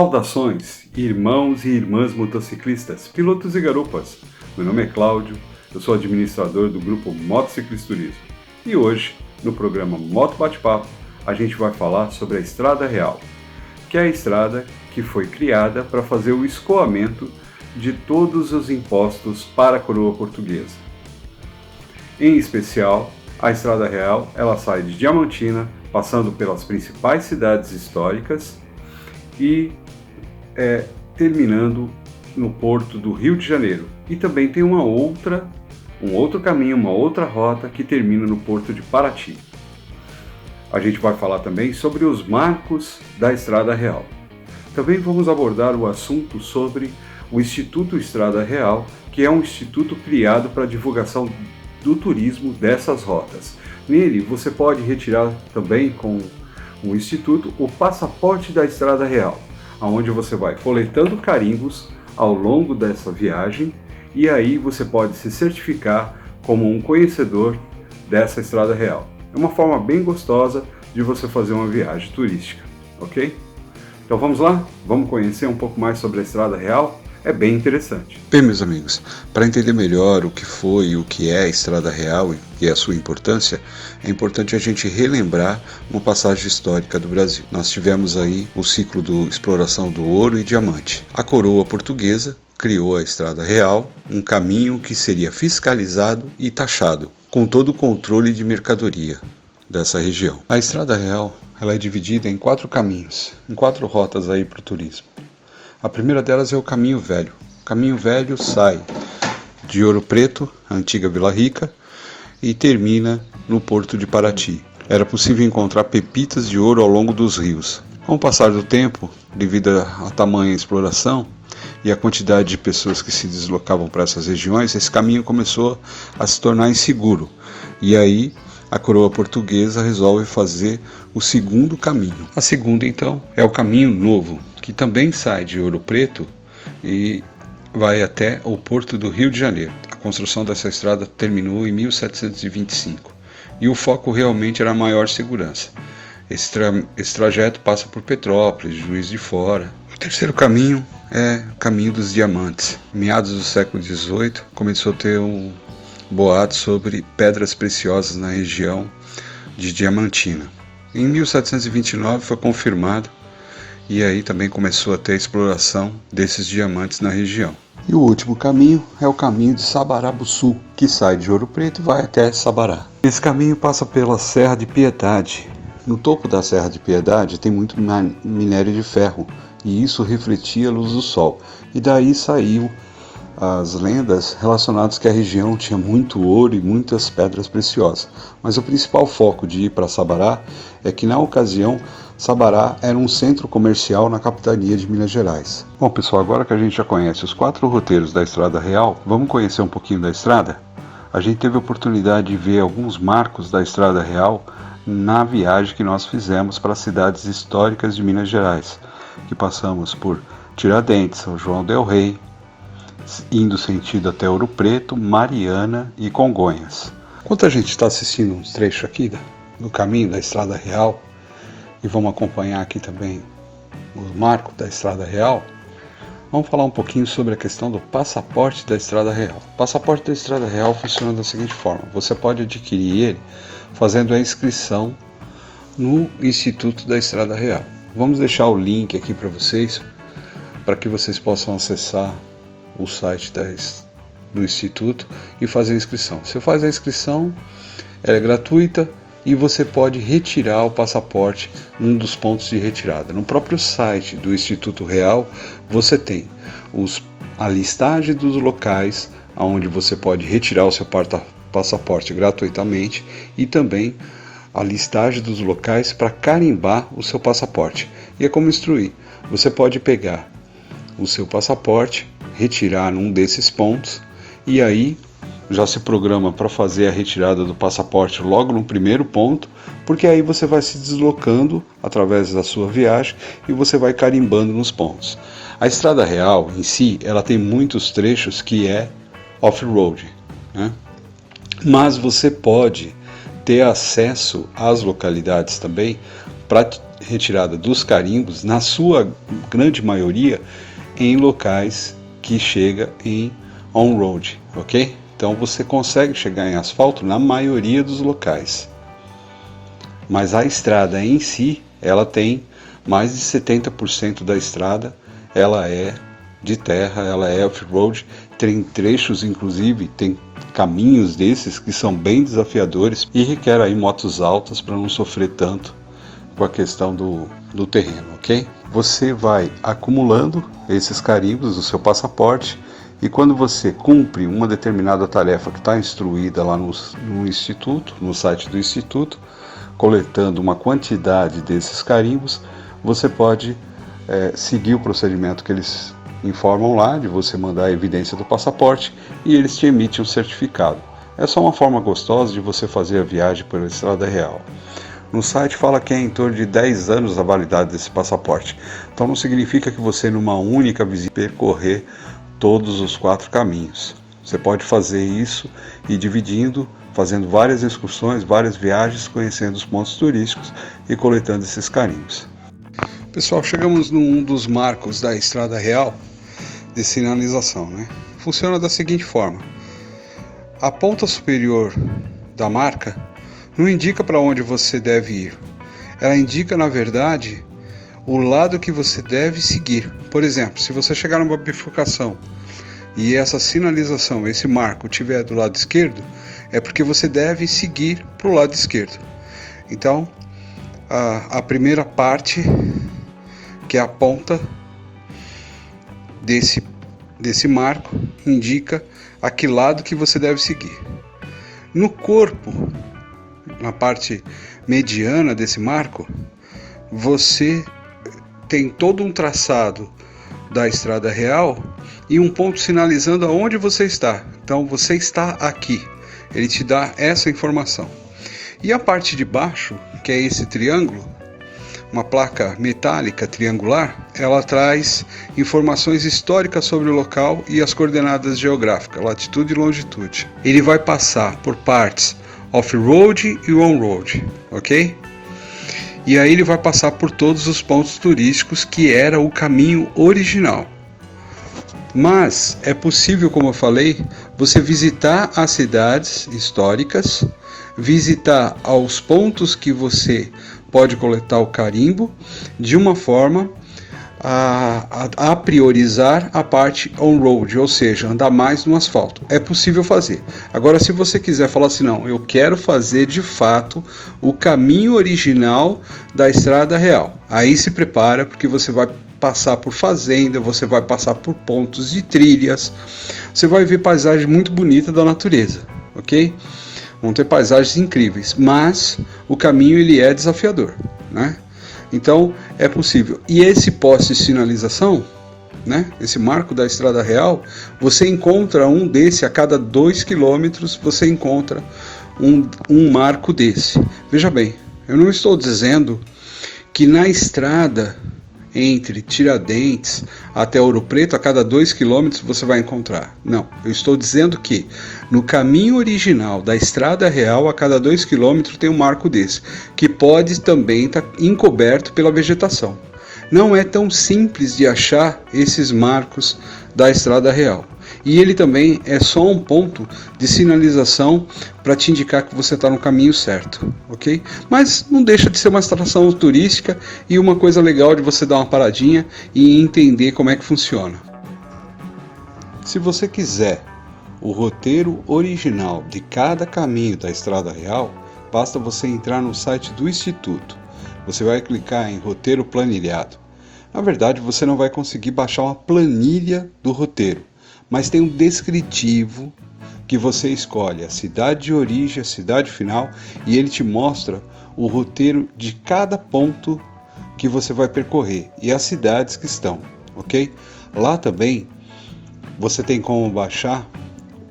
Saudações, irmãos e irmãs motociclistas, pilotos e garupas. Meu nome é Cláudio, eu sou administrador do grupo Motociclisturismo. E hoje, no programa Moto Bate-Papo, a gente vai falar sobre a Estrada Real, que é a estrada que foi criada para fazer o escoamento de todos os impostos para a coroa portuguesa. Em especial, a Estrada Real ela sai de Diamantina, passando pelas principais cidades históricas e terminando no porto do Rio de Janeiro. E também tem um outro caminho, uma outra rota que termina no porto de Paraty. A gente vai falar também sobre os marcos da Estrada Real. Também vamos abordar o assunto sobre o Instituto Estrada Real, que é um instituto criado para a divulgação do turismo dessas rotas. Nele você pode retirar também com o Instituto o passaporte da Estrada Real, onde você vai coletando carimbos ao longo dessa viagem e aí você pode se certificar como um conhecedor dessa Estrada Real. É uma forma bem gostosa de você fazer uma viagem turística, ok? Então vamos lá? Vamos conhecer um pouco mais sobre a Estrada Real? É bem interessante. Bem, meus amigos, para entender melhor o que foi e o que é a Estrada Real e a sua importância, é importante a gente relembrar uma passagem histórica do Brasil. Nós tivemos aí o ciclo de exploração do ouro e diamante. A coroa portuguesa criou a Estrada Real, um caminho que seria fiscalizado e taxado, com todo o controle de mercadoria dessa região. A Estrada Real ela é dividida em 4 caminhos, em 4 rotas aí para o turismo. A primeira delas é o Caminho Velho. O Caminho Velho sai de Ouro Preto, a antiga Vila Rica, e termina no porto de Paraty. Era possível encontrar pepitas de ouro ao longo dos rios. Com o passar do tempo, devido à tamanha exploração e à quantidade de pessoas que se deslocavam para essas regiões, esse caminho começou a se tornar inseguro. E aí a coroa portuguesa resolve fazer o segundo caminho. A segunda, então, é o Caminho Novo, que também sai de Ouro Preto e vai até o porto do Rio de Janeiro. A construção dessa estrada terminou em 1725 e o foco realmente era a maior segurança. Esse trajeto passa por Petrópolis, Juiz de Fora. O terceiro caminho é o Caminho dos Diamantes. Em meados do século XVIII começou a ter um boato sobre pedras preciosas na região de Diamantina. Em 1729 foi confirmado e aí também começou a ter a exploração desses diamantes na região. E o último caminho é o caminho de Sabarabuçu, que sai de Ouro Preto e vai até Sabará. Esse caminho passa pela Serra de Piedade. No topo da Serra de Piedade tem muito minério de ferro e isso refletia a luz do sol. E daí saiu as lendas relacionadas que a região tinha muito ouro e muitas pedras preciosas. Mas o principal foco de ir para Sabará é que na ocasião Sabará era um centro comercial na capitania de Minas Gerais. Bom pessoal, agora que a gente já conhece os 4 roteiros da Estrada Real, vamos conhecer um pouquinho da estrada? A gente teve a oportunidade de ver alguns marcos da Estrada Real na viagem que nós fizemos para as cidades históricas de Minas Gerais, que passamos por Tiradentes, São João del Rei, indo sentido até Ouro Preto, Mariana e Congonhas. Enquanto a gente está assistindo uns trechos aqui do caminho da Estrada Real, e vamos acompanhar aqui também o marco da Estrada Real, vamos falar um pouquinho sobre a questão do passaporte da Estrada Real. O passaporte da Estrada Real funciona da seguinte forma: você pode adquirir ele fazendo a inscrição no Instituto da Estrada Real. Vamos deixar o link aqui para vocês, para que vocês possam acessar o site do Instituto e fazer a inscrição. Você faz a inscrição, ela é gratuita e você pode retirar o passaporte num dos pontos de retirada. No próprio site do Instituto Real, você tem a listagem dos locais onde você pode retirar o seu passaporte gratuitamente e também a listagem dos locais para carimbar o seu passaporte. E é como instruir. Você pode pegar o seu passaporte, retirar num desses pontos e aí já se programa para fazer a retirada do passaporte logo no primeiro ponto, porque aí você vai se deslocando através da sua viagem e você vai carimbando nos pontos. A Estrada Real em si, ela tem muitos trechos que é off-road, né? Mas você pode ter acesso às localidades também para retirada dos carimbos, na sua grande maioria, em locais que chega em on-road, ok? Então você consegue chegar em asfalto na maioria dos locais. Mas a estrada em si, ela tem mais de 70% da estrada, ela é de terra, ela é off-road, tem trechos, inclusive, tem caminhos desses que são bem desafiadores e requer aí motos altas para não sofrer tanto com a questão do terreno, ok? Você vai acumulando esses carimbos do seu passaporte e quando você cumpre uma determinada tarefa que está instruída lá no instituto, no site do instituto, coletando uma quantidade desses carimbos, você pode seguir o procedimento que eles informam lá, de você mandar a evidência do passaporte e eles te emitem um certificado. É só uma forma gostosa de você fazer a viagem pela estrada real. No site fala que é em torno de 10 anos a validade desse passaporte. Então não significa que você numa única visita percorrer todos os 4 caminhos. Você pode fazer isso e dividindo, fazendo várias excursões, várias viagens, conhecendo os pontos turísticos e coletando esses carimbos. Pessoal, chegamos num dos marcos da estrada real de sinalização, né? Funciona da seguinte forma: a ponta superior da marca não indica para onde você deve ir. Ela indica, na verdade, o lado que você deve seguir. Por exemplo, se você chegar numa bifurcação e essa sinalização, esse marco estiver do lado esquerdo, é porque você deve seguir para o lado esquerdo. Então, a primeira parte, que é a ponta desse marco, indica a que lado que você deve seguir. No corpo, na parte mediana desse marco, você tem todo um traçado da estrada real e um ponto sinalizando aonde você está. Então você está aqui, ele te dá essa informação. E a parte de baixo, que é esse triângulo, uma placa metálica triangular, ela traz informações históricas sobre o local e as coordenadas geográficas, latitude e longitude. Ele vai passar por partes off-road e on-road, ok? E aí ele vai passar por todos os pontos turísticos que era o caminho original. Mas é possível, como eu falei, você visitar as cidades históricas, visitar aos pontos que você pode coletar o carimbo, de uma forma a priorizar a parte on-road, ou seja, andar mais no asfalto. É possível fazer. Agora, se você quiser falar assim, não, eu quero fazer de fato o caminho original da estrada real, aí se prepara, porque você vai passar por fazenda, você vai passar por pontos de trilhas, você vai ver paisagem muito bonita da natureza, ok? Vão ter paisagens incríveis, mas o caminho ele é desafiador, né? Então é possível. E esse poste de sinalização, né? Esse marco da estrada real, você encontra um desse a cada 2 quilômetros, você encontra um marco desse. Veja bem, eu não estou dizendo que na estrada entre Tiradentes até Ouro Preto, a cada 2 quilômetros você vai encontrar. Não, eu estou dizendo que no caminho original da estrada real, a cada 2 quilômetros tem um marco desse, que pode também estar encoberto pela vegetação. Não é tão simples de achar esses marcos da estrada real. E ele também é só um ponto de sinalização para te indicar que você está no caminho certo, ok? Mas não deixa de ser uma atração turística e uma coisa legal de você dar uma paradinha e entender como é que funciona. Se você quiser o roteiro original de cada caminho da estrada real, basta você entrar no site do Instituto. Você vai clicar em roteiro planilhado. Na verdade, você não vai conseguir baixar uma planilha do roteiro, mas tem um descritivo que você escolhe a cidade de origem, a cidade final, e ele te mostra o roteiro de cada ponto que você vai percorrer e as cidades que estão, ok? Lá também você tem como baixar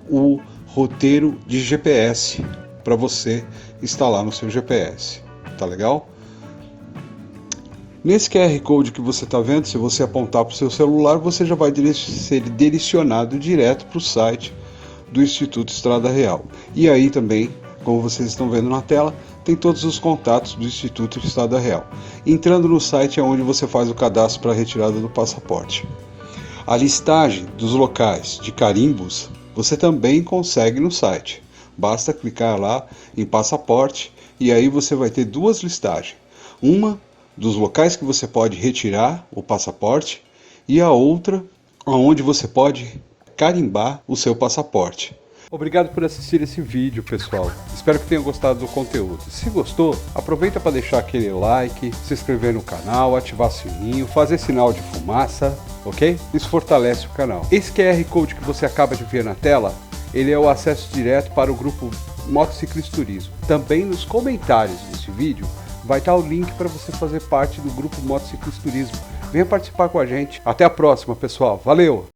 o roteiro de GPS para você instalar no seu GPS, tá legal? Nesse QR Code que você está vendo, se você apontar para o seu celular, você já vai ser direcionado direto para o site do Instituto Estrada Real. E aí também como vocês estão vendo na tela, tem todos os contatos do Instituto Estrada Real. Entrando no site é onde você faz o cadastro para a retirada do passaporte. A listagem dos locais de carimbos você também consegue no site. Basta clicar lá em passaporte e aí você vai ter duas listagens. Uma dos locais que você pode retirar o passaporte e a outra onde você pode carimbar o seu passaporte. Obrigado por assistir esse vídeo, pessoal. Espero que tenham gostado do conteúdo. Se gostou, aproveita para deixar aquele like, se inscrever no canal, ativar o sininho, fazer sinal de fumaça, ok? Isso fortalece o canal. Esse QR Code que você acaba de ver na tela, ele é o acesso direto para o grupo Motociclismo Turismo. Também nos comentários desse vídeo vai estar o link para você fazer parte do grupo Motociclismo Turismo. Venha participar com a gente. Até a próxima, pessoal. Valeu!